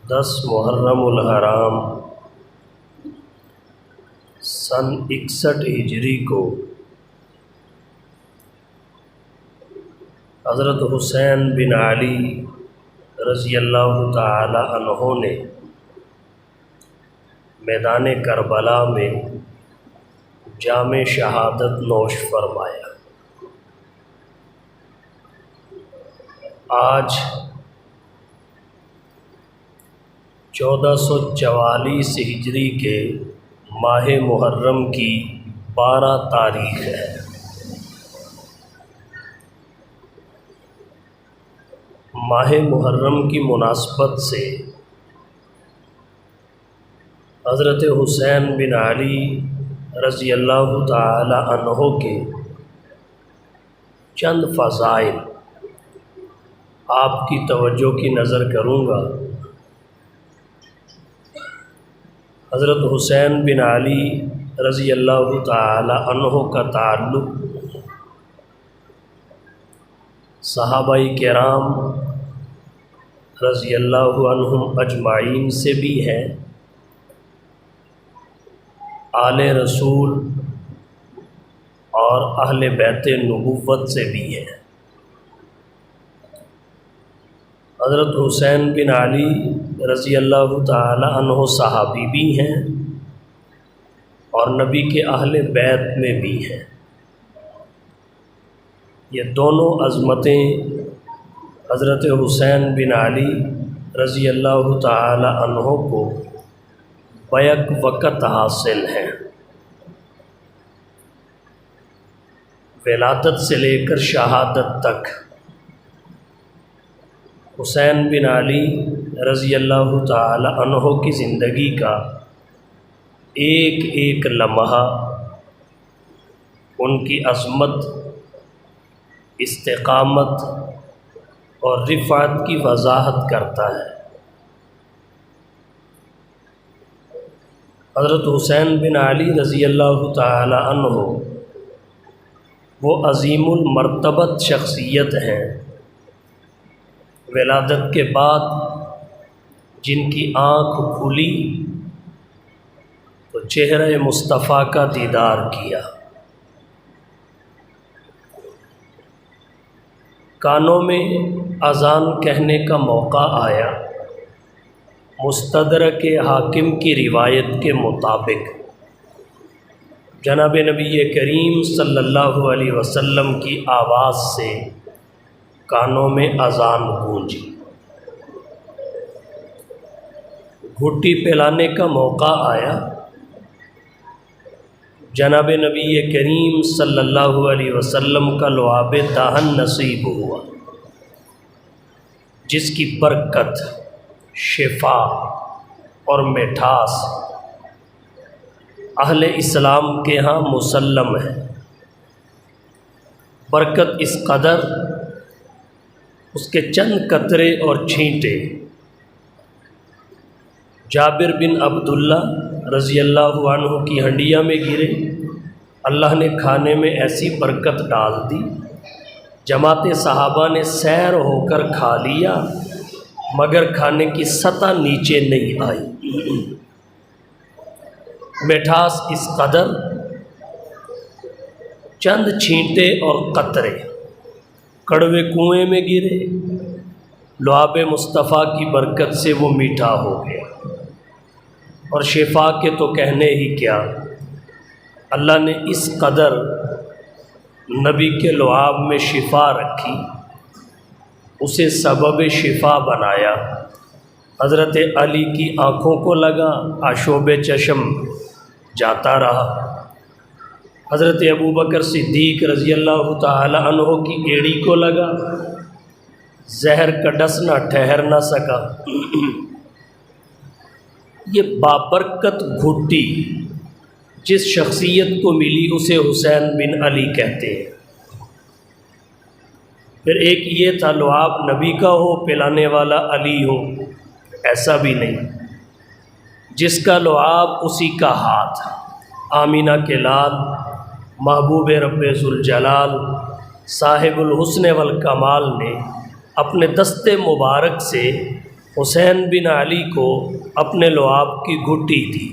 10 محرم الحرام سن 61 ہجری کو حضرت حسین بن علی رضی اللہ تعالی عنہ نے میدان کربلا میں جام شہادت نوش فرمایا۔ آج 1444 ہجری کے ماہ محرم کی 12 تاریخ ہے۔ ماہ محرم کی مناسبت سے حضرت حسین بن علی رضی اللہ تعالی عنہ کے چند فضائل آپ کی توجہ کی نظر کروں گا۔ حضرت حسین بن علی رضی اللہ تعالی عنہ کا تعلق صحابہ کرام رضی اللہ عنہم اجمعین سے بھی ہے، آل رسول اور اہل بیت نبوت سے بھی ہے۔ حضرت حسین بن علی رضی اللہ تعالی عنہ صحابی بھی ہیں اور نبی کے اہل بیت میں بھی ہیں۔ یہ دونوں عظمتیں حضرت حسین بن علی رضی اللہ تعالی عنہ کو بیک وقت حاصل ہیں۔ ولادت سے لے کر شہادت تک حسین بن علی رضی اللہ تعالی عنہ کی زندگی کا ایک ایک لمحہ ان کی عظمت، استقامت اور رفعت کی وضاحت کرتا ہے۔ حضرت حسین بن علی رضی اللہ تعالی عنہ وہ عظیم المرتبت شخصیت ہیں، ولادت کے بعد جن کی آنکھ کھلی تو چہرہ مصطفیٰ کا دیدار کیا، کانوں میں اذان کہنے کا موقع آیا۔ مستدرک حاکم کی روایت کے مطابق جناب نبی کریم صلی اللہ علیہ وسلم کی آواز سے کانوں میں اذان گونجی، گھٹی پلانے کا موقع آیا۔ جناب نبی کریم صلی اللہ علیہ وسلم کا لعاب دہن نصیب ہوا، جس کی برکت، شفا اور مٹھاس اہل اسلام کے ہاں مسلم ہے۔ برکت اس قدر، اس کے چند قطرے اور چھینٹے جابر بن عبداللہ رضی اللہ عنہ کی ہنڈیا میں گرے، اللہ نے کھانے میں ایسی برکت ڈال دی، جماعت صحابہ نے سیر ہو کر کھا لیا مگر کھانے کی سطح نیچے نہیں آئی۔ مٹھاس اس قدر، چند چھینٹے اور قطرے کڑوے کنویں میں گرے، لعاب مصطفیٰ کی برکت سے وہ میٹھا ہو گیا، اور شفا کے تو کہنے ہی کیا، اللہ نے اس قدر نبی کے لعاب میں شفا رکھی، اسے سبب شفا بنایا۔ حضرت علی کی آنکھوں کو لگا، آشوب چشم جاتا رہا۔ حضرت ابوبکر صدیق رضی اللہ تعالی عنہ کی ایڑی کو لگا، زہر کا ڈسنا ٹھہر نہ سکا۔ یہ بابرکت گھٹی جس شخصیت کو ملی اسے حسین بن علی کہتے ہیں۔ پھر ایک یہ تھا لعاب نبی کا ہو، پلانے والا علی ہو، ایسا بھی نہیں، جس کا لعاب اسی کا ہاتھ، آمینہ کے لال، محبوب رب ذوالجلال، صاحب الحسن والکمال نے اپنے دست مبارک سے حسین بن علی کو اپنے لعاب کی گھٹی دی۔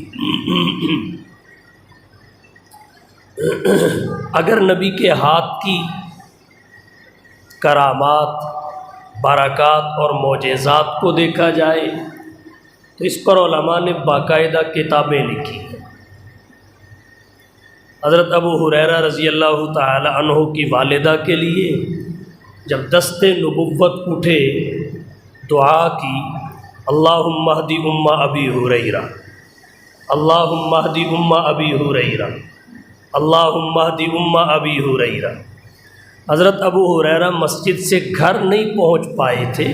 اگر نبی کے ہاتھ کی کرامات، برکات اور معجزات کو دیکھا جائے تو اس پر علماء نے باقاعدہ کتابیں لکھی ہیں۔ حضرت ابو ہریرہ رضی اللہ تعالی عنہ کی والدہ کے لیے جب دست نبوت اٹھے دعا کی، اللہم اہدی امہ ابی ہریرہ، اللہم اہدی امہ ابی ہریرہ، اللہم اہدی امہ ابی ہریرہ۔ حضرت ابو ہریرہ مسجد سے گھر نہیں پہنچ پائے تھے،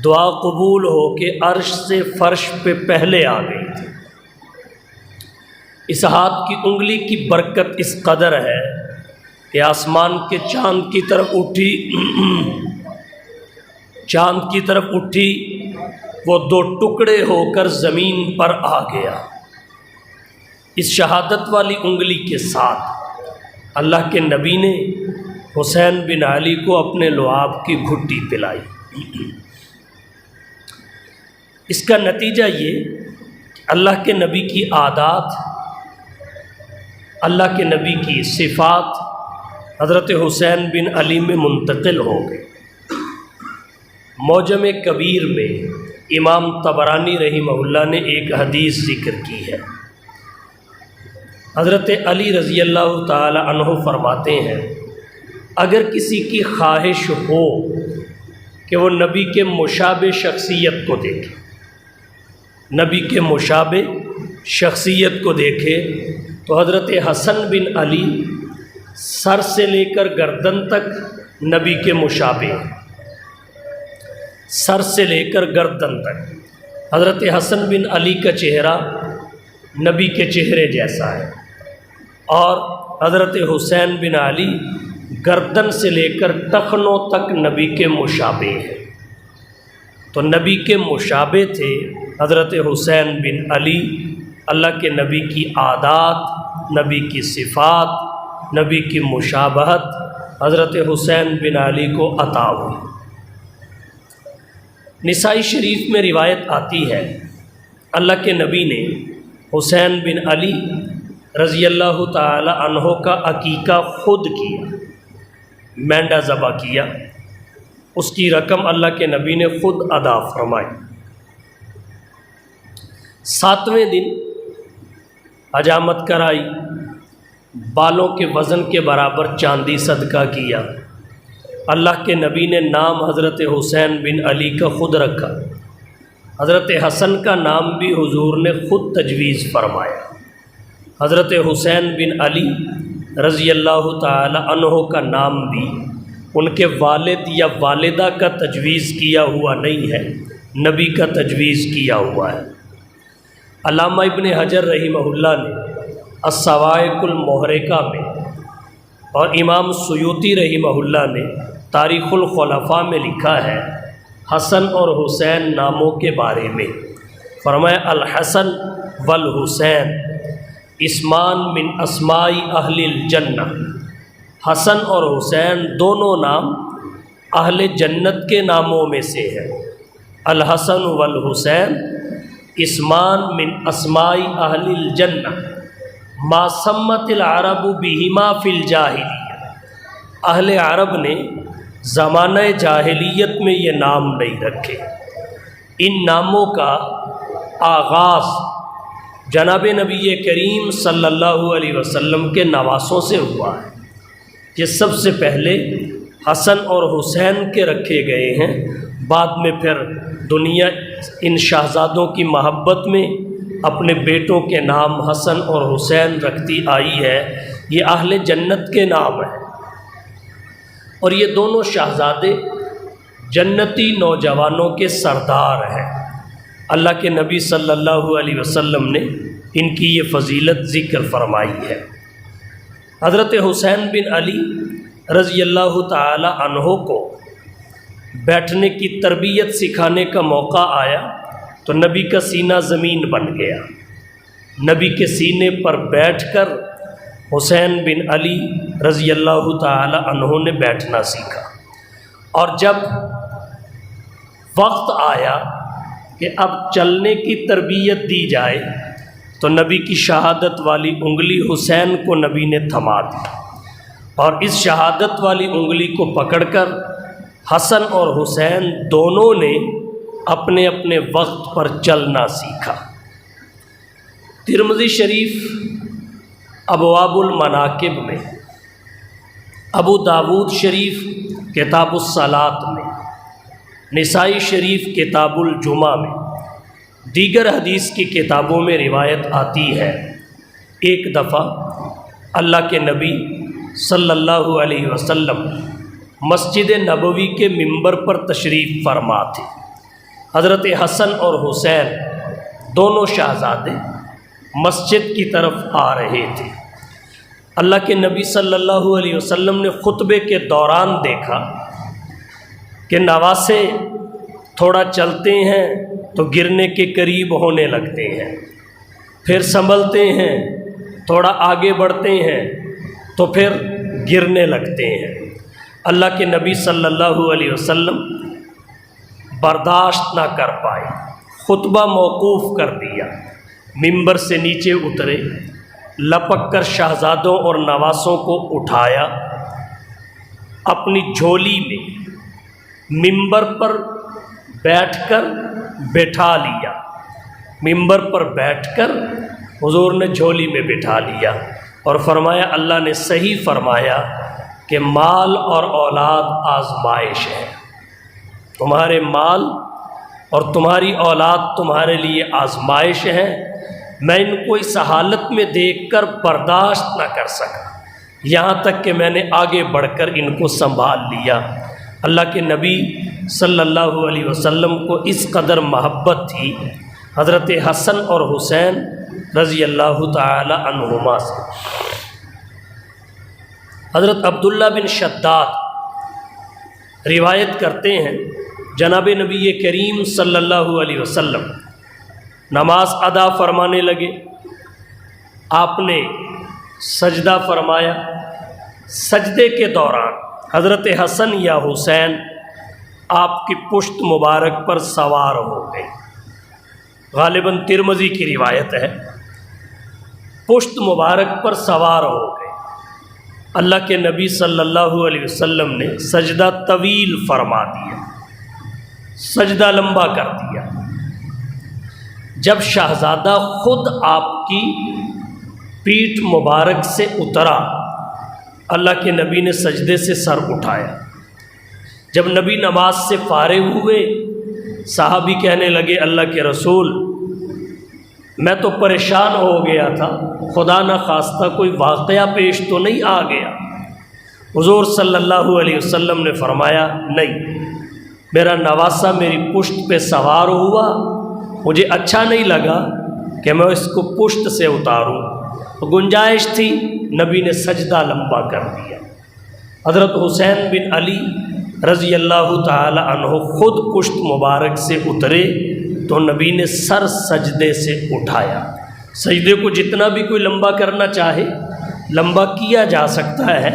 دعا قبول ہو کے عرش سے فرش پہ پہلے آ گئی تھی۔ اس ہاتھ کی انگلی کی برکت اس قدر ہے کہ آسمان کے چاند کی طرف اٹھی، چاند کی طرف اٹھی، وہ دو ٹکڑے ہو کر زمین پر آ گیا۔ اس شہادت والی انگلی کے ساتھ اللہ کے نبی نے حسین بن علی کو اپنے لعاب کی گھٹی پلائی۔ اس کا نتیجہ یہ کہ اللہ کے نبی کی عادات، اللہ کے نبی کی صفات حضرت حسین بن علی میں منتقل ہو گئی۔ معجم کبیر میں امام طبرانی رحمہ اللہ نے ایک حدیث ذکر کی ہے۔ حضرت علی رضی اللہ تعالی عنہ فرماتے ہیں، اگر کسی کی خواہش ہو کہ وہ نبی کے مشابہ شخصیت کو دیکھے، نبی کے مشابہ شخصیت کو دیکھے تو حضرت حسن بن علی سر سے لے کر گردن تک نبی کے مشابہ، سر سے لے کر گردن تک حضرت حسن بن علی کا چہرہ نبی کے چہرے جیسا ہے، اور حضرت حسین بن علی گردن سے لے کر ٹخنوں تک نبی کے مشابہ ہیں۔ تو نبی کے مشابہ تھے حضرت حسین بن علی، اللہ کے نبی کی عادات، نبی کی صفات، نبی کی مشابہت حضرت حسین بن علی کو عطا ہوئی۔ نسائی شریف میں روایت آتی ہے، اللہ کے نبی نے حسین بن علی رضی اللہ تعالی عنہ کا عقیقہ خود کیا، مینڈا ذبح کیا، اس کی رقم اللہ کے نبی نے خود ادا فرمائی۔ 7ویں دن حجامت کرائی، بالوں کے وزن کے برابر چاندی صدقہ کیا۔ اللہ کے نبی نے نام حضرت حسین بن علی کا خود رکھا، حضرت حسن کا نام بھی حضور نے خود تجویز فرمایا، حضرت حسین بن علی رضی اللہ تعالی عنہ کا نام بھی ان کے والد یا والدہ کا تجویز کیا ہوا نہیں ہے، نبی کا تجویز کیا ہوا ہے۔ علامہ ابن حجر رحمہ اللہ نے الصواعق المحرقہ میں اور امام سیوطی رحمہ اللہ نے تاریخ الخلفاء میں لکھا ہے حسن اور حسین ناموں کے بارے میں، فرمایا الحسن والحسین اسمان من اسماء اہل الجنہ، حسن اور حسین دونوں نام اہل جنت کے ناموں میں سے ہے۔ الحسن والحسین اسمان من اسماء اہل الجنہ ما سمت العرب بہما فی الجاہلیہ، اہل عرب نے زمانہ جاہلیت میں یہ نام نہیں رکھے۔ ان ناموں کا آغاز جناب نبی کریم صلی اللہ علیہ وسلم کے نواسوں سے ہوا ہے۔ یہ سب سے پہلے حسن اور حسین کے رکھے گئے ہیں، بعد میں پھر دنیا ان شہزادوں کی محبت میں اپنے بیٹوں کے نام حسن اور حسین رکھتی آئی ہے۔ یہ اہل جنت کے نام ہیں، اور یہ دونوں شہزادے جنتی نوجوانوں کے سردار ہیں۔ اللہ کے نبی صلی اللہ علیہ وسلم نے ان کی یہ فضیلت ذکر فرمائی ہے۔ حضرت حسین بن علی رضی اللہ تعالی عنہ کو بیٹھنے کی تربیت سکھانے کا موقع آیا تو نبی کا سینہ زمین بن گیا۔ نبی کے سینے پر بیٹھ کر حسین بن علی رضی اللہ تعالی عنہ نے بیٹھنا سیکھا، اور جب وقت آیا کہ اب چلنے کی تربیت دی جائے تو نبی کی شہادت والی انگلی حسین کو نبی نے تھما دی، اور اس شہادت والی انگلی کو پکڑ کر حسن اور حسین دونوں نے اپنے اپنے وقت پر چلنا سیکھا۔ ترمذی شریف ابواب المناقب میں، ابو داود شریف کتاب الصلاۃ میں، نسائی شریف کتاب الجمعہ میں، دیگر حدیث کی کتابوں میں روایت آتی ہے، ایک دفعہ اللہ کے نبی صلی اللہ علیہ وسلم مسجد نبوی کے ممبر پر تشریف فرما تھے۔ حضرت حسن اور حسین دونوں شہزادے مسجد کی طرف آ رہے تھے۔ اللہ کے نبی صلی اللہ علیہ وسلم نے خطبے کے دوران دیکھا کہ نواسے تھوڑا چلتے ہیں تو گرنے کے قریب ہونے لگتے ہیں، پھر سنبھلتے ہیں، تھوڑا آگے بڑھتے ہیں تو پھر گرنے لگتے ہیں۔ اللہ کے نبی صلی اللہ علیہ وسلم برداشت نہ کر پائے، خطبہ موقوف کر دیا، ممبر سے نیچے اترے، لپک کر شہزادوں اور نواسوں کو اٹھایا، اپنی جھولی میں ممبر پر بیٹھ کر بٹھا لیا، ممبر پر بیٹھ کر حضور نے جھولی میں بٹھا لیا اور فرمایا اللہ نے صحیح فرمایا کہ مال اور اولاد آزمائش ہے، تمہارے مال اور تمہاری اولاد تمہارے لیے آزمائش ہے، میں ان کو اس حالت میں دیکھ کر برداشت نہ کر سکا، یہاں تک کہ میں نے آگے بڑھ کر ان کو سنبھال لیا۔ اللہ کے نبی صلی اللہ علیہ وسلم کو اس قدر محبت تھی حضرت حسن اور حسین رضی اللہ تعالی عنہما سے۔ حضرت عبداللہ بن شداد روایت کرتے ہیں جناب نبی کریم صلی اللہ علیہ وسلم نماز ادا فرمانے لگے، آپ نے سجدہ فرمایا، سجدے کے دوران حضرت حسن یا حسین آپ کی پشت مبارک پر سوار ہو گئے، غالباً ترمذی کی روایت ہے، پشت مبارک پر سوار ہو گئے۔ اللہ کے نبی صلی اللہ علیہ وسلم نے سجدہ طویل فرما دیا، سجدہ لمبا کر دیا۔ جب شہزادہ خود آپ کی پیٹھ مبارک سے اترا، اللہ کے نبی نے سجدے سے سر اٹھایا۔ جب نبی نماز سے فارغ ہوئے، صحابی کہنے لگے اللہ کے رسول میں تو پریشان ہو گیا تھا، خدا نہ خواستہ کوئی واقعہ پیش تو نہیں آ گیا؟ حضور صلی اللہ علیہ وسلم نے فرمایا نہیں، میرا نواسہ میری پشت پہ سوار ہوا، مجھے اچھا نہیں لگا کہ میں اس کو پشت سے اتاروں، تو گنجائش تھی، نبی نے سجدہ لمبا کر دیا۔ حضرت حسین بن علی رضی اللہ تعالی عنہ خود پشت مبارک سے اترے تو نبی نے سر سجدے سے اٹھایا۔ سجدے کو جتنا بھی کوئی لمبا کرنا چاہے لمبا کیا جا سکتا ہے،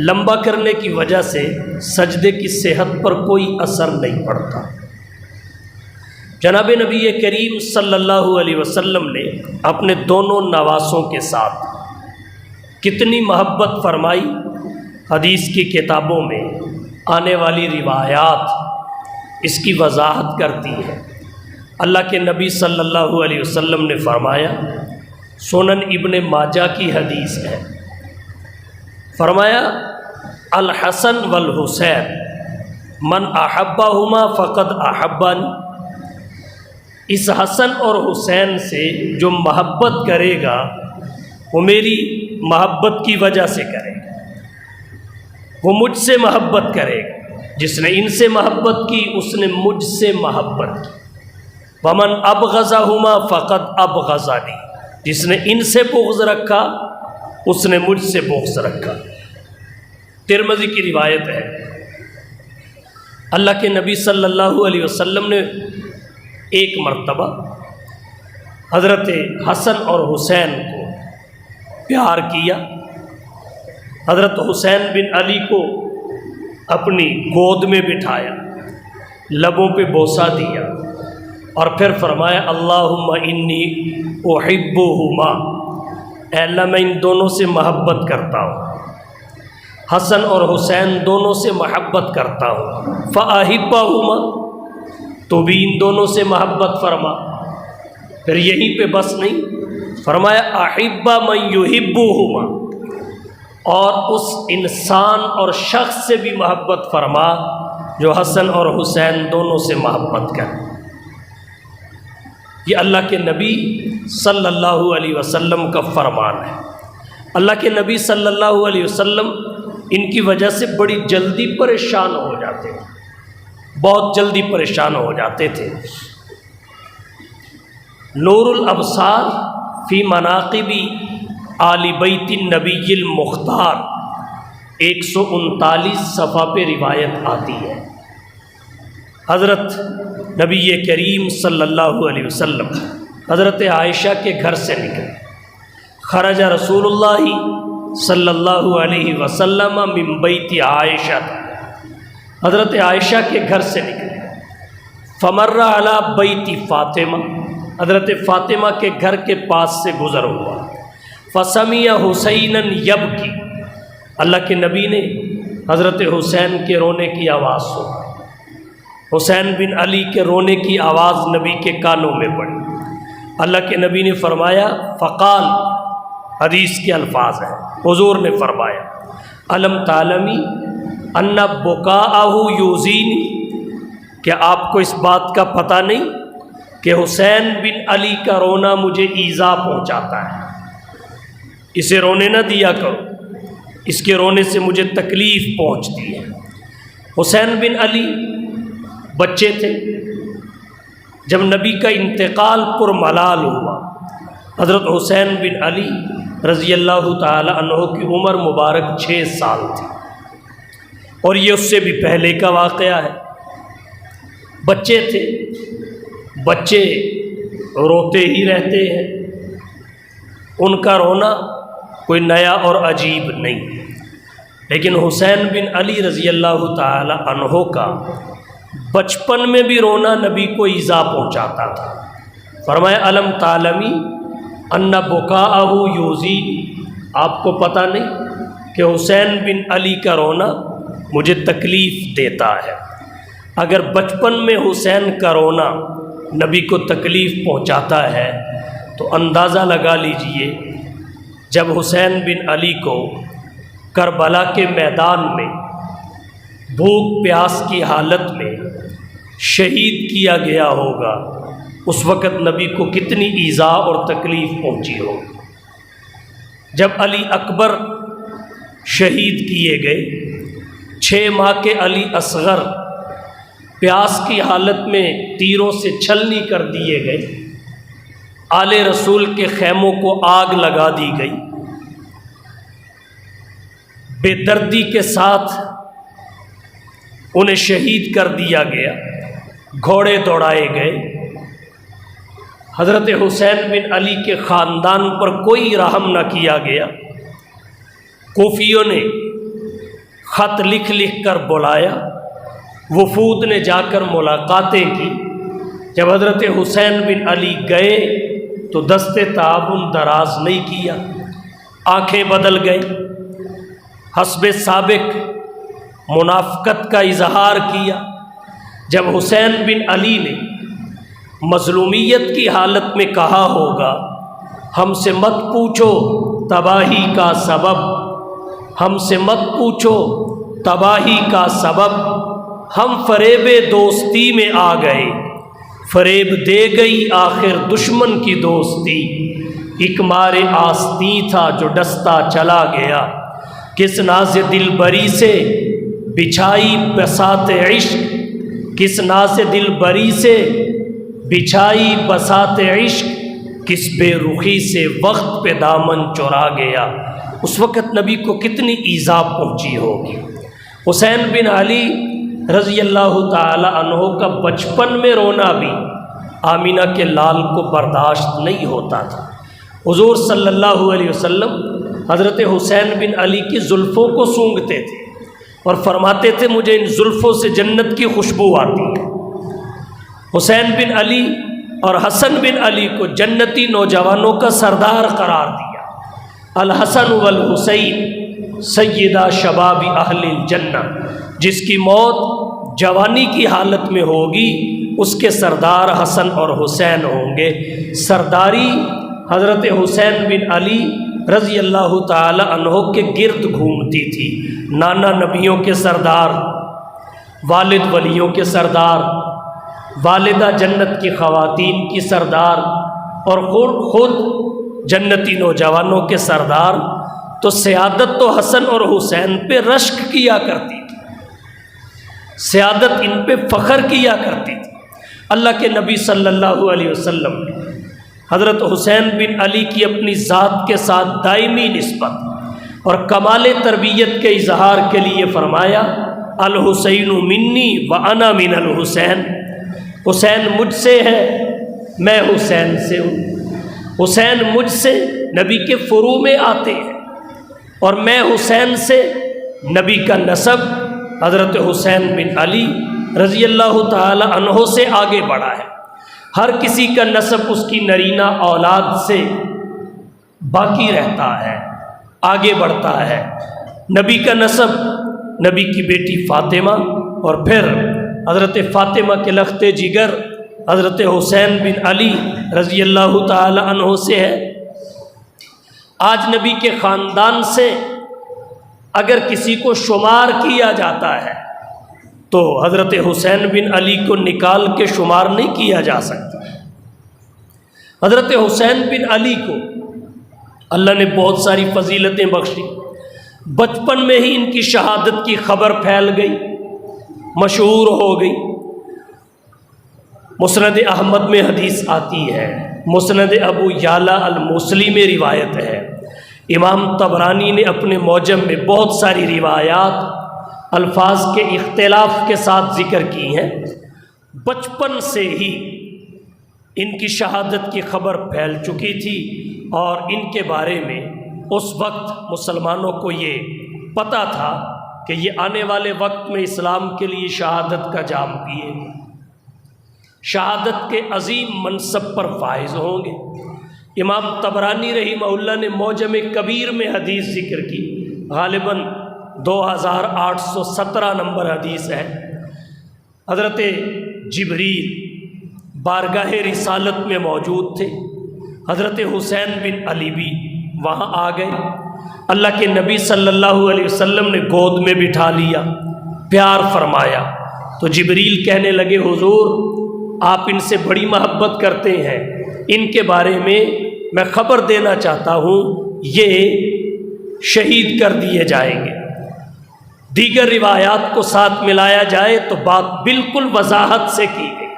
لمبا کرنے کی وجہ سے سجدے کی صحت پر کوئی اثر نہیں پڑتا۔ جناب نبی کریم صلی اللہ علیہ وسلم نے اپنے دونوں نواسوں کے ساتھ کتنی محبت فرمائی، حدیث کی کتابوں میں آنے والی روایات اس کی وضاحت کرتی ہیں۔ اللہ کے نبی صلی اللہ علیہ وسلم نے فرمایا، سنن ابن ماجہ کی حدیث ہے، فرمایا الحسن والحسین من احبہما فقد احبانی، اس حسن اور حسین سے جو محبت کرے گا وہ میری محبت کی وجہ سے کرے گا، وہ مجھ سے محبت کرے گا، جس نے ان سے محبت کی اس نے مجھ سے محبت کی۔ ومن ابغضہما فقد ابغضنی، جس نے ان سے بغض رکھا اس نے مجھ سے بغض رکھا۔ ترمذی کی روایت ہے، اللہ کے نبی صلی اللہ علیہ وسلم نے ایک مرتبہ حضرت حسن اور حسین کو پیار کیا، حضرت حسین بن علی کو اپنی گود میں بٹھایا، لبوں پہ بوسہ دیا، اور پھر فرمایا اللہم انی احبہما، اے اللہ میں ان دونوں سے محبت کرتا ہوں، حسن اور حسین دونوں سے محبت کرتا ہوں، فاحبہما، تو بھی ان دونوں سے محبت فرما۔ پھر یہیں پہ بس نہیں، فرمایا احب من یحبہما، اور اس انسان اور شخص سے بھی محبت فرما جو حسن اور حسین دونوں سے محبت کرے۔ یہ اللہ کے نبی صلی اللہ علیہ وسلم کا فرمان ہے۔ اللہ کے نبی صلی اللہ علیہ وسلم ان کی وجہ سے بڑی جلدی پریشان ہو جاتے تھے، بہت جلدی پریشان ہو جاتے تھے۔ نور الابصار فی مناقب آل بیت النبی المختار 139 صفحہ پہ روایت آتی ہے، حضرت نبی کریم صلی اللہ علیہ وسلم حضرت عائشہ کے گھر سے نکلے، خرج رسول اللہ صلی اللہ علیہ وسلم من بیت عائشہ، حضرت عائشہ کے گھر سے نکلے، فمر علی بیت فاطمہ، حضرت فاطمہ کے گھر کے پاس سے گزر ہوا، فسمع حسینا یبکی، اللہ کے نبی نے حضرت حسین کے رونے کی آواز سنا، حسین بن علی کے رونے کی آواز نبی کے کانوں میں پڑی۔ اللہ کے نبی نے فرمایا، فقال، حدیث کے الفاظ ہیں، حضور نے فرمایا، الم تعلمی ان بکاءہ یؤذینی، کیا آپ کو اس بات کا پتہ نہیں کہ حسین بن علی کا رونا مجھے ایذا پہنچاتا ہے، اسے رونے نہ دیا کرو، اس کے رونے سے مجھے تکلیف پہنچتی ہے۔ حسین بن علی بچے تھے، جب نبی کا انتقال پر ملال ہوا، حضرت حسین بن علی رضی اللہ تعالی عنہ کی عمر مبارک 6 سال تھی، اور یہ اس سے بھی پہلے کا واقعہ ہے۔ بچے تھے، بچے روتے ہی رہتے ہیں، ان کا رونا کوئی نیا اور عجیب نہیں، لیکن حسین بن علی رضی اللہ تعالی عنہ کا بچپن میں بھی رونا نبی کو ایذا پہنچاتا تھا۔ فرمایا الم تعلمی ان بکاءہ یؤذینی، آپ کو پتہ نہیں کہ حسین بن علی کا رونا مجھے تکلیف دیتا ہے۔ اگر بچپن میں حسین کا رونا نبی کو تکلیف پہنچاتا ہے تو اندازہ لگا لیجئے جب حسین بن علی کو کربلا کے میدان میں بھوک پیاس کی حالت میں شہید کیا گیا ہوگا، اس وقت نبی کو کتنی ایذا اور تکلیف پہنچی ہوگی۔ جب علی اکبر شہید کیے گئے، 6 ماہ کے علی اصغر پیاس کی حالت میں تیروں سے چھلنی کر دیے گئے، آل رسول کے خیموں کو آگ لگا دی گئی، بے دردی کے ساتھ انہیں شہید کر دیا گیا، گھوڑے دوڑائے گئے۔ حضرت حسین بن علی کے خاندان پر کوئی رحم نہ کیا گیا۔ کوفیوں نے خط لکھ لکھ کر بلایا، وفود نے جا کر ملاقاتیں کی۔ جب حضرت حسین بن علی گئے تو دست تعاون دراز نہیں کیا، آنکھیں بدل گئے، حسب سابق منافقت کا اظہار کیا۔ جب حسین بن علی نے مظلومیت کی حالت میں کہا ہوگا، ہم سے مت پوچھو تباہی کا سبب، ہم سے مت پوچھو تباہی کا سبب، ہم فریب دوستی میں آ گئے، فریب دے گئی آخر دشمن کی دوستی، ایک مار آستین تھا جو ڈستا چلا گیا، کس ناز دل بری سے بچھائی بساط عشق، کس ناز دل بری سے بچھائی بساط عشق، کس بے رخی سے وقت پہ دامن چرا گیا۔ اس وقت نبی کو کتنی ایذا پہنچی ہوگی۔ حسین بن علی رضی اللہ تعالی عنہ کا بچپن میں رونا بھی آمینہ کے لال کو برداشت نہیں ہوتا تھا۔ حضور صلی اللہ علیہ وسلم حضرت حسین بن علی کی زلفوں کو سونگھتے تھے اور فرماتے تھے مجھے ان زلفوں سے جنت کی خوشبو آتی ہے۔ حسین بن علی اور حسن بن علی کو جنتی نوجوانوں کا سردار قرار دیا۔ الحسن والحسین سیدہ شباب اہل الجنہ، جس کی موت جوانی کی حالت میں ہوگی اس کے سردار حسن اور حسین ہوں گے۔ سرداری حضرت حسین بن علی رضی اللہ تعالی عنہ کے گرد گھومتی تھی۔ نانا نبیوں کے سردار، والد ولیوں کے سردار، والدہ جنت کی خواتین کی سردار، اور خود جنتی نوجوانوں کے سردار، تو سیادت تو حسن اور حسین پہ رشک کیا کرتی تھی، سیادت ان پہ فخر کیا کرتی تھی۔ اللہ کے نبی صلی اللہ علیہ وسلم نے حضرت حسین بن علی کی اپنی ذات کے ساتھ دائمی نسبت اور کمال تربیت کے اظہار کے لیے فرمایا، الحسین منی وانا من الحسین، حسین مجھ سے ہے، میں حسین سے ہوں۔ حسین مجھ سے نبی کے فروع میں آتے ہیں، اور میں حسین سے نبی کا نسب حضرت حسین بن علی رضی اللہ تعالی عنہ سے آگے بڑھا ہے۔ ہر کسی کا نسب اس کی نرینہ اولاد سے باقی رہتا ہے، آگے بڑھتا ہے۔ نبی کا نسب نبی کی بیٹی فاطمہ، اور پھر حضرت فاطمہ کے لخت جگر حضرت حسین بن علی رضی اللہ تعالی عنہ سے ہے۔ آج نبی کے خاندان سے اگر کسی کو شمار کیا جاتا ہے تو حضرت حسین بن علی کو نکال کے شمار نہیں کیا جا سکتا۔ حضرت حسین بن علی کو اللہ نے بہت ساری فضیلتیں بخشی۔ بچپن میں ہی ان کی شہادت کی خبر پھیل گئی، مشہور ہو گئی۔ مسند احمد میں حدیث آتی ہے، مسند ابو یعلا الموصلی میں روایت ہے، امام طبرانی نے اپنے معجم میں بہت ساری روایات الفاظ کے اختلاف کے ساتھ ذکر کی ہیں۔ بچپن سے ہی ان کی شہادت کی خبر پھیل چکی تھی، اور ان کے بارے میں اس وقت مسلمانوں کو یہ پتہ تھا کہ یہ آنے والے وقت میں اسلام کے لیے شہادت کا جام پیے گے، شہادت کے عظیم منصب پر فائز ہوں گے۔ امام طبرانی رحمہ اللہ نے معجم کبیر میں حدیث ذکر کی، غالباً 2817 نمبر حدیث ہے۔ حضرت جبریل بارگاہ رسالت میں موجود تھے، حضرت حسین بن علی بھی وہاں آ گئے۔ اللہ کے نبی صلی اللہ علیہ وسلم نے گود میں بٹھا لیا، پیار فرمایا، تو جبریل کہنے لگے، حضور آپ ان سے بڑی محبت کرتے ہیں، ان کے بارے میں خبر دینا چاہتا ہوں، یہ شہید کر دیے جائیں گے۔ دیگر روایات کو ساتھ ملایا جائے تو بات بالکل وضاحت سے کی گئی،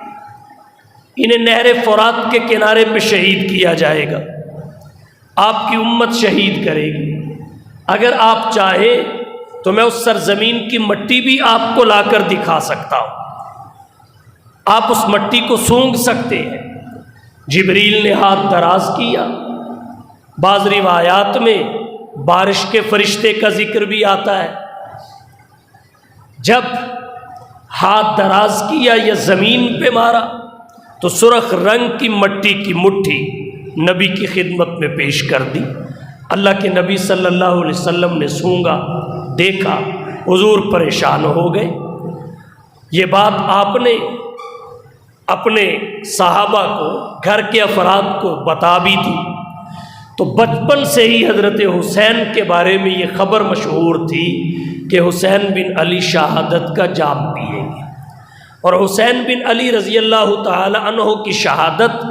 انہیں نہر فرات کے کنارے پہ شہید کیا جائے گا، آپ کی امت شہید کرے گی۔ اگر آپ چاہیں تو میں اس سرزمین کی مٹی بھی آپ کو لا کر دکھا سکتا ہوں، آپ اس مٹی کو سونگھ سکتے ہیں۔ جبریل نے ہاتھ دراز کیا۔ بعض روایات میں بارش کے فرشتے کا ذکر بھی آتا ہے۔ جب ہاتھ دراز کیا یا زمین پہ مارا تو سرخ رنگ کی مٹی کی مٹھی نبی کی خدمت میں پیش کر دی۔ اللہ کے نبی صلی اللہ علیہ وسلم نے سونگا، دیکھا، حضور پریشان ہو گئے۔ یہ بات آپ نے اپنے صحابہ کو، گھر کے افراد کو بتا بھی دی، تو بچپن سے ہی حضرت حسین کے بارے میں یہ خبر مشہور تھی کہ حسین بن علی شہادت کا جام پیئیں گے۔ اور حسین بن علی رضی اللہ تعالی عنہ کی شہادت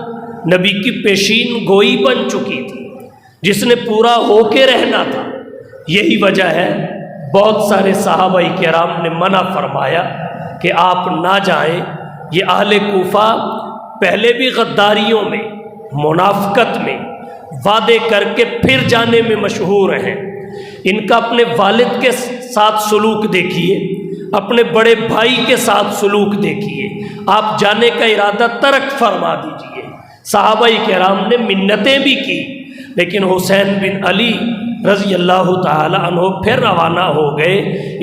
نبی کی پیشین گوئی بن چکی تھی، جس نے پورا ہو کے رہنا تھا۔ یہی وجہ ہے بہت سارے صحابہ کرام نے منع فرمایا کہ آپ نہ جائیں۔ یہ اہل کوفہ پہلے بھی غداریوں میں، منافقت میں، وعدے کر کے پھر جانے میں مشہور ہیں۔ ان کا اپنے والد کے ساتھ سلوک دیکھیے، اپنے بڑے بھائی کے ساتھ سلوک دیکھیے، آپ جانے کا ارادہ ترک فرما دیجئے۔ صحابہ کرام نے منتیں بھی کی، لیکن حسین بن علی رضی اللہ تعالی عنہ پھر روانہ ہو گئے۔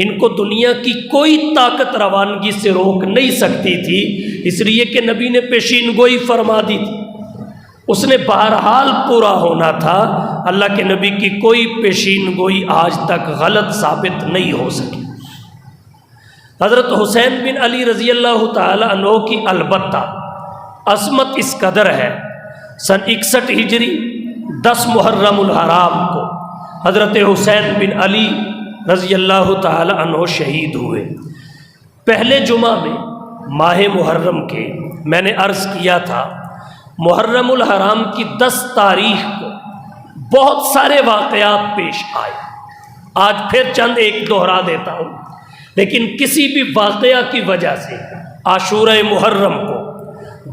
ان کو دنیا کی کوئی طاقت روانگی سے روک نہیں سکتی تھی، اس لیے کہ نبی نے پیشین گوئی فرما دی تھی، اس نے بہرحال پورا ہونا تھا۔ اللہ کے نبی کی کوئی پیشین گوئی آج تک غلط ثابت نہیں ہو سکی۔ حضرت حسین بن علی رضی اللہ تعالی عنہ کی البتہ عظمت اس قدر ہے، سن 61 ہجری 10 محرم الحرام کو حضرت حسین بن علی رضی اللہ تعالی عنہ شہید ہوئے۔ پہلے جمعہ میں ماہ محرم کے میں نے عرض کیا تھا، محرم الحرام کی 10 تاریخ کو بہت سارے واقعات پیش آئے۔ آج پھر چند ایک دہرا دیتا ہوں، لیکن کسی بھی واقعہ کی وجہ سے عاشورہ محرم کو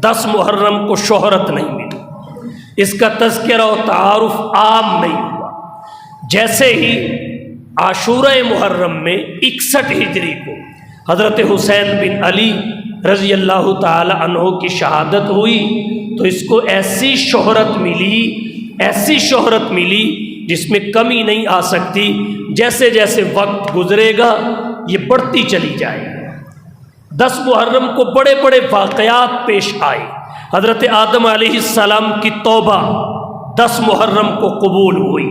10 محرم کو شہرت نہیں ملی، اس کا تذکرہ و تعارف عام نہیں ہوا۔ جیسے ہی عاشورہ محرم میں 61 ہجری کو حضرت حسین بن علی رضی اللہ تعالی عنہ کی شہادت ہوئی تو اس کو ایسی شہرت ملی جس میں کمی نہیں آ سکتی۔ جیسے جیسے وقت گزرے گا یہ بڑھتی چلی جائے گی۔ 10 محرم کو بڑے بڑے واقعات پیش آئے۔ حضرت آدم علیہ السلام کی توبہ 10 محرم کو قبول ہوئی۔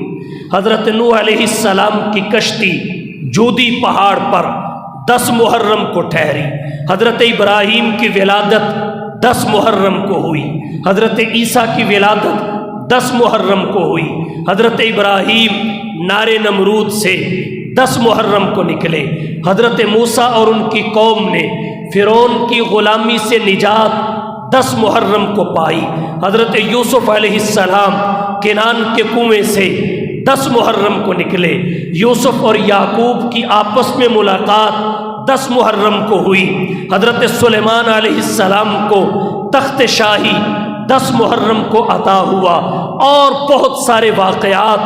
حضرت نوح علیہ السلام کی کشتی جودی پہاڑ پر 10 محرم کو ٹھہری۔ حضرت ابراہیم کی ولادت 10 محرم کو ہوئی۔ حضرت عیسیٰ کی ولادت 10 محرم کو ہوئی۔ حضرت ابراہیم نار نمرود سے 10 محرم کو نکلے۔ حضرت موسیٰ اور ان کی قوم نے فرعون کی غلامی سے نجات 10 محرم کو پائی۔ حضرت یوسف علیہ السلام کنعان کے کنویں سے 10 محرم کو نکلے۔ یوسف اور یعقوب کی آپس میں ملاقات 10 محرم کو ہوئی۔ حضرت سلیمان علیہ السلام کو تخت شاہی 10 محرم کو عطا ہوا، اور بہت سارے واقعات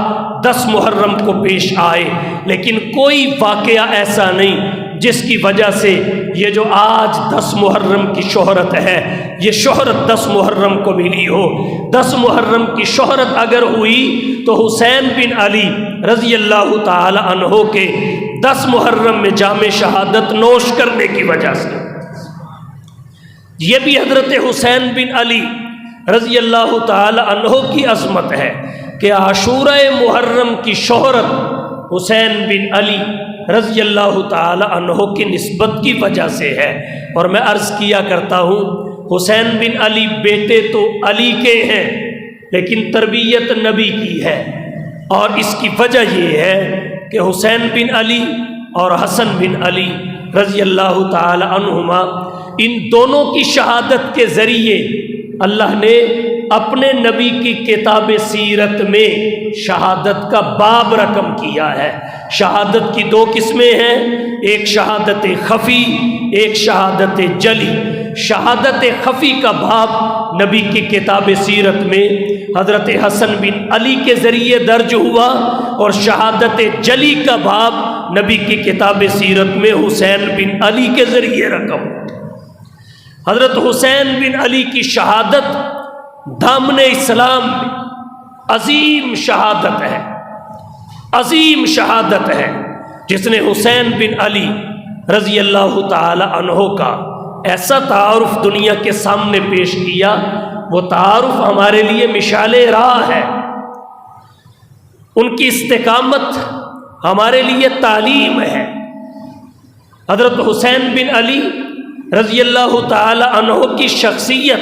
10 محرم کو پیش آئے، لیکن کوئی واقعہ ایسا نہیں جس کی وجہ سے یہ جو آج 10 محرم کی شہرت ہے، یہ شہرت 10 محرم کو ملی ہو۔ 10 محرم کی شہرت اگر ہوئی تو حسین بن علی رضی اللہ تعالی عنہ کے 10 محرم میں جام شہادت نوش کرنے کی وجہ سے۔ یہ بھی حضرت حسین بن علی رضی اللہ تعالی عنہ کی عظمت ہے کہ عاشورہ محرم کی شہرت حسین بن علی رضی اللہ تعالی عنہ کی نسبت کی وجہ سے ہے۔ اور میں عرض کیا کرتا ہوں، حسین بن علی بیٹے تو علی کے ہیں لیکن تربیت نبی کی ہے، اور اس کی وجہ یہ ہے کہ حسین بن علی اور حسن بن علی رضی اللہ تعالی عنہما، ان دونوں کی شہادت کے ذریعے اللہ نے اپنے نبی کی کتاب سیرت میں شہادت کا باب رقم کیا ہے۔ شہادت کی 2 قسمیں ہیں، ایک شہادت خفی، ایک شہادت جلی۔ شہادت خفی کا باب نبی کی کتاب سیرت میں حضرت حسن بن علی کے ذریعے درج ہوا، اور شہادت جلی کا باب نبی کی کتاب سیرت میں حسین بن علی کے ذریعے رقم۔ حضرت حسین بن علی کی شہادت دامن اسلام میں عظیم شہادت ہے، عظیم شہادت ہے، جس نے حسین بن علی رضی اللہ تعالی عنہ کا ایسا تعارف دنیا کے سامنے پیش کیا، وہ تعارف ہمارے لیے مشعل راہ ہے۔ ان کی استقامت ہمارے لیے تعلیم ہے۔ حضرت حسین بن علی رضی اللہ تعالی عنہ کی شخصیت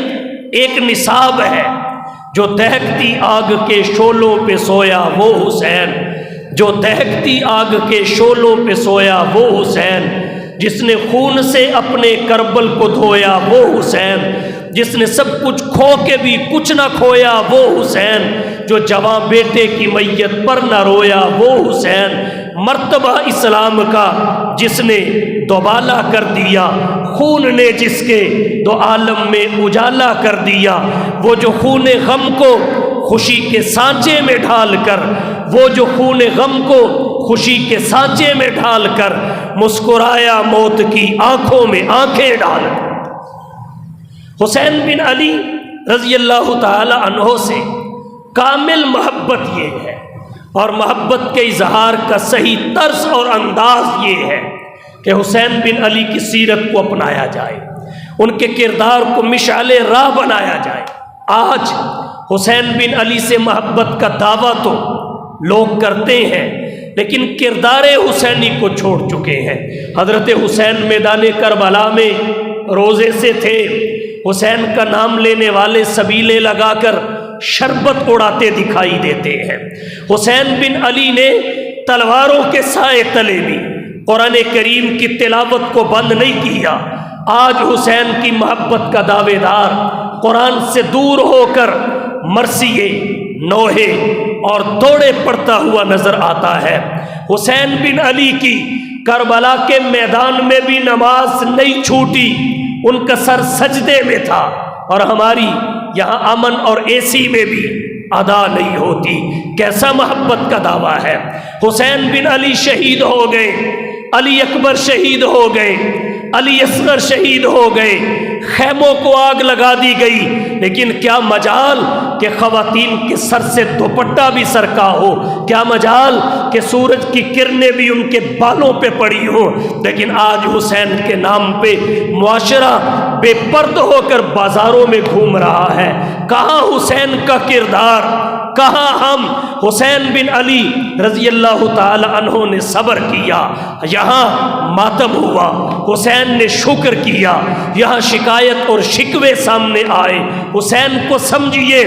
ایک نصاب ہے۔ جو دہکتی آگ کے شعلوں پہ سویا وہ حسین، جو دہکتی آگ کے شعلوں پہ سویا وہ حسین، جس نے خون سے اپنے کربل کو دھویا وہ حسین، جس نے سب کچھ کھو کے بھی کچھ نہ کھویا وہ حسین، جو جوان بیٹے کی میت پر نہ رویا وہ حسین، مرتبہ اسلام کا جس نے دوبالا کر دیا، خون نے جس کے 2 عالم میں اجالا کر دیا، وہ جو خون غم کو خوشی کے سانچے میں ڈھال کر، وہ جو خون غم کو خوشی کے سانچے میں ڈھال کر مسکرایا موت کی آنکھوں میں آنکھیں ڈال کر۔ حسین بن علی رضی اللہ تعالی عنہ سے کامل محبت یہ ہے، اور محبت کے اظہار کا صحیح طرز اور انداز یہ ہے کہ حسین بن علی کی سیرت کو اپنایا جائے، ان کے کردار کو مشعل راہ بنایا جائے۔ آج حسین بن علی سے محبت کا دعویٰ تو لوگ کرتے ہیں، لیکن کردار حسینی کو چھوڑ چکے ہیں۔ حضرت حسین میدان کربلا میں روزے سے تھے، حسین کا نام لینے والے سبیلے لگا کر شربت اڑاتے دکھائی دیتے ہیں۔ حسین بن علی نے تلواروں کے سائے تلے بھی قرآن کریم کی تلاوت کو بند نہیں کیا۔ آج حسین کی محبت کا دعوے دار قرآن سے دور ہو کر مرثیے، نوحے اور دوڑے پڑھتا ہوا نظر آتا ہے۔ حسین بن علی کی کربلا کے میدان میں بھی نماز نہیں چھوٹی، ان کا سر سجدے میں تھا، اور ہماری یہاں امن اور اے سی میں بھی ادا نہیں ہوتی۔ کیسا محبت کا دعویٰ ہے۔ حسین بن علی شہید ہو گئے، علی اکبر شہید ہو گئے، علی اصغر شہید ہو گئے، خیموں کو آگ لگا دی گئی، لیکن کیا مجال کہ خواتین کے سر سے دوپٹہ بھی سرکا ہو، کیا مجال کہ سورج کی کرنیں بھی ان کے بالوں پہ پڑی ہوں۔ لیکن آج حسین کے نام پہ معاشرہ بے پرد ہو کر بازاروں میں گھوم رہا ہے۔ کہاں حسین کا کردار، کہاں ہم؟ حسین بن علی رضی اللہ تعالی عنہ نے صبر کیا، یہاں ماتم ہوا، حسین نے شکر کیا، یہاں شکایت اور شکوے سامنے آئے۔ حسین کو سمجھیے،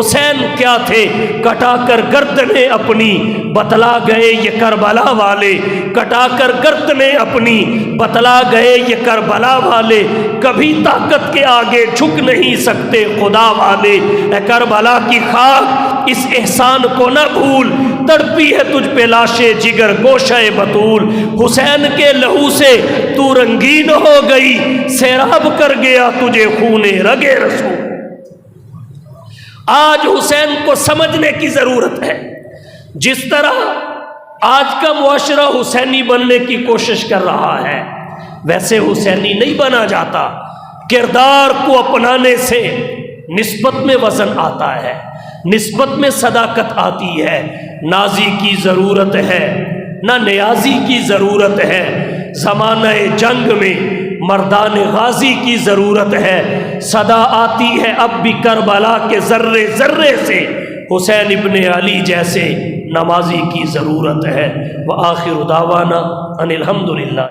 حسین کیا تھے؟ کٹا کر گردنیں اپنی بتلا گئے یہ کربلا والے، کٹا کر گردنیں اپنی بتلا گئے یہ کربلا والے، کبھی طاقت کے آگے جھک نہیں سکتے خدا والے۔ اے کربلا کی خاک، اس احسان کو نہ بھول، تڑپی ہے تجھ پہ لاشے جگر گوشہ بطول۔ حسین کے لہو سے تو رنگین ہو گئی، سیراب کر گیا تجھے خون رگے رسول۔ آج حسین کو سمجھنے کی ضرورت ہے۔ جس طرح آج کا معاشرہ حسینی بننے کی کوشش کر رہا ہے، ویسے حسینی نہیں بنا جاتا۔ کردار کو اپنانے سے نسبت میں وزن آتا ہے، نسبت میں صداقت آتی ہے۔ نازی کی ضرورت ہے نہ نیازی کی ضرورت ہے، زمانہ جنگ میں مردان غازی کی ضرورت ہے۔ صدا آتی ہے اب بھی کربلا کے ذرے ذرے سے، حسین ابن علی جیسے نمازی کی ضرورت ہے۔ وآخر دعوانا ان الحمدللہ۔